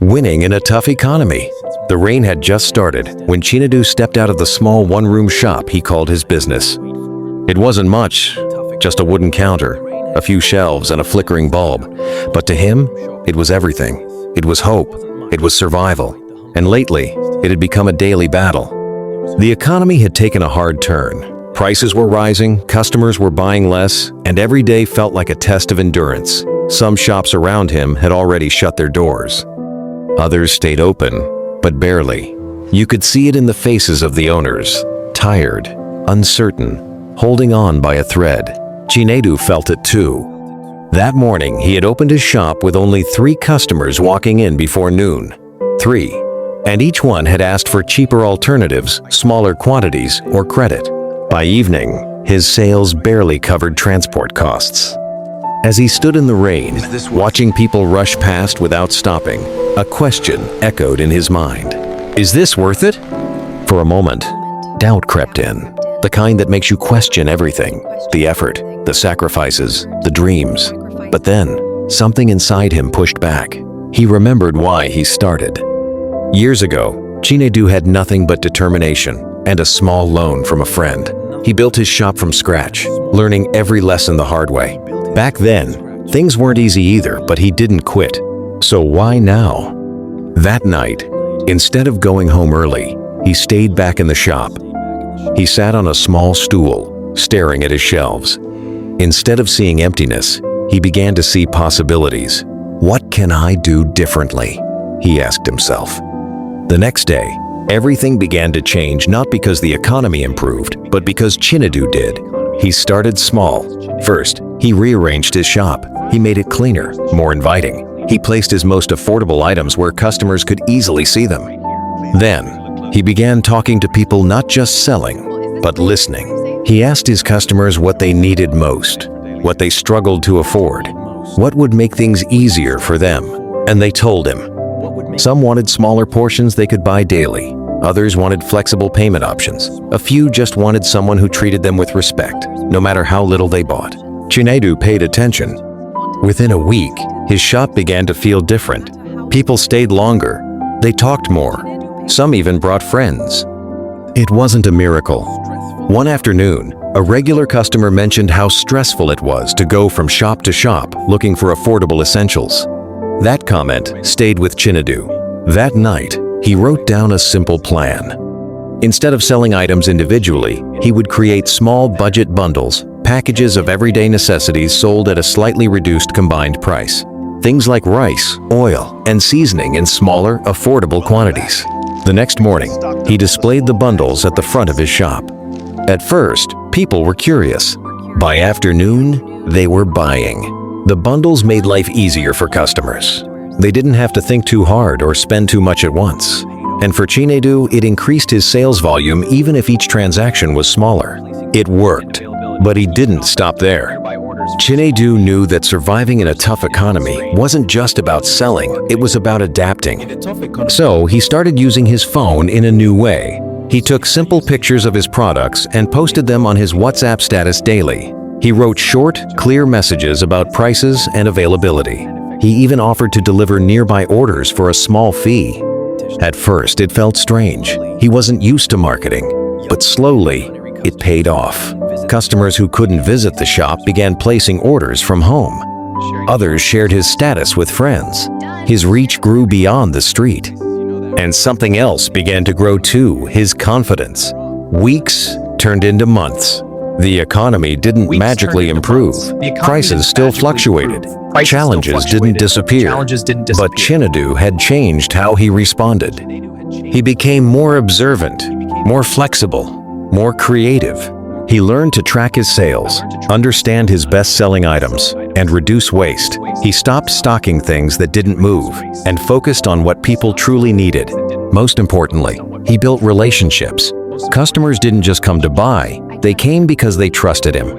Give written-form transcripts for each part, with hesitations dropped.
Winning in a tough economy. The rain had just started when Chinadu stepped out of the small one-room shop he called his business. It wasn't much, just a wooden counter, a few shelves, and a flickering bulb. But to him, it was everything. It was hope. It was survival. And lately, it had become a daily battle. The economy had taken a hard turn. Prices were rising, customers were buying less, and every day felt like a test of endurance. Some shops around him had already shut their doors. Others stayed open, but barely. You could see it in the faces of the owners, tired, uncertain, holding on by a thread. Chinadu felt it too. That morning, he had opened his shop with only 3 customers walking in before noon. 3. And each one had asked for cheaper alternatives, smaller quantities, or credit. By evening, his sales barely covered transport costs. As he stood in the rain, watching people rush past without stopping, a question echoed in his mind. Is this worth it? For a moment, doubt crept in, the kind that makes you question everything, the effort, the sacrifices, the dreams. But then, something inside him pushed back. He remembered why he started. Years ago, Chinadu had nothing but determination and a small loan from a friend. He built his shop from scratch, learning every lesson the hard way. Back then, things weren't easy either, but he didn't quit. So why now? That night, instead of going home early, he stayed back in the shop. He sat on a small stool, staring at his shelves. Instead of seeing emptiness, he began to see possibilities. What can I do differently? He asked himself. The next day, everything began to change, not because the economy improved, but because Chinadu did. He started small. First, he rearranged his shop. He made it cleaner, more inviting. He placed his most affordable items where customers could easily see them. Then, he began talking to people, not just selling, but listening. He asked his customers what they needed most, what they struggled to afford, what would make things easier for them, and they told him. Some wanted smaller portions they could buy daily. Others wanted flexible payment options. A few just wanted someone who treated them with respect, no matter how little they bought. Chinadu paid attention. Within a week, his shop began to feel different. People stayed longer. They talked more. Some even brought friends. It wasn't a miracle. One afternoon, a regular customer mentioned how stressful it was to go from shop to shop looking for affordable essentials. That comment stayed with Chinadu. That night, he wrote down a simple plan. Instead of selling items individually, he would create small budget bundles, packages of everyday necessities sold at a slightly reduced combined price. Things like rice, oil, and seasoning in smaller, affordable quantities. The next morning, he displayed the bundles at the front of his shop. At first, people were curious. By afternoon, they were buying. The bundles made life easier for customers. They didn't have to think too hard or spend too much at once. And for Chinadu, it increased his sales volume even if each transaction was smaller. It worked, but he didn't stop there. Chinadu knew that surviving in a tough economy wasn't just about selling, it was about adapting. So he started using his phone in a new way. He took simple pictures of his products and posted them on his WhatsApp status daily. He wrote short, clear messages about prices and availability. He even offered to deliver nearby orders for a small fee. At first, it felt strange. He wasn't used to marketing, but slowly, it paid off. Customers who couldn't visit the shop began placing orders from home. Others shared his status with friends. His reach grew beyond the street. And something else began to grow too, his confidence. Weeks turned into months. The economy didn't magically improve. Prices still fluctuated. Challenges didn't disappear. But Chinadu had changed how he responded. He became more observant, more flexible, more creative. He learned to track his sales, understand his best-selling items, and reduce waste. He stopped stocking things that didn't move and focused on what people truly needed. Most importantly, he built relationships. Customers didn't just come to buy, they came because they trusted him.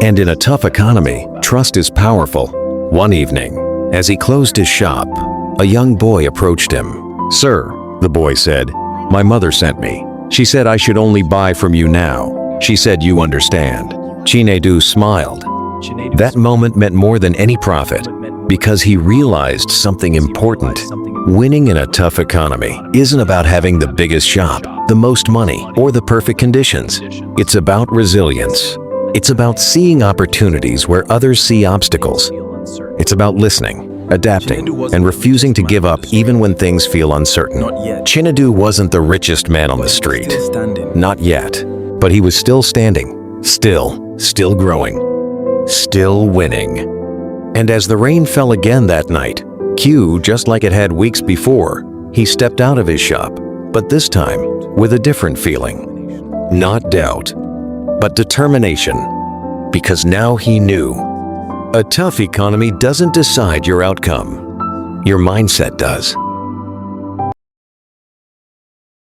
And in a tough economy, trust is powerful. One evening, as he closed his shop, a young boy approached him. "Sir," the boy said, "my mother sent me. She said I should only buy from you now. She said you understand." Chinadu smiled. That moment meant more than any profit, because he realized something important. Winning in a tough economy isn't about having the biggest shop, the most money, or the perfect conditions. It's about resilience. It's about seeing opportunities where others see obstacles. It's about listening, adapting, and refusing to give up even when things feel uncertain. Chinadu wasn't the richest man on the street. Not yet. But he was still standing, still growing, still winning. And as the rain fell again that night, Q, just like it had weeks before, he stepped out of his shop, but this time with a different feeling. Not doubt, but determination. Because now he knew. A tough economy doesn't decide your outcome. Your mindset does.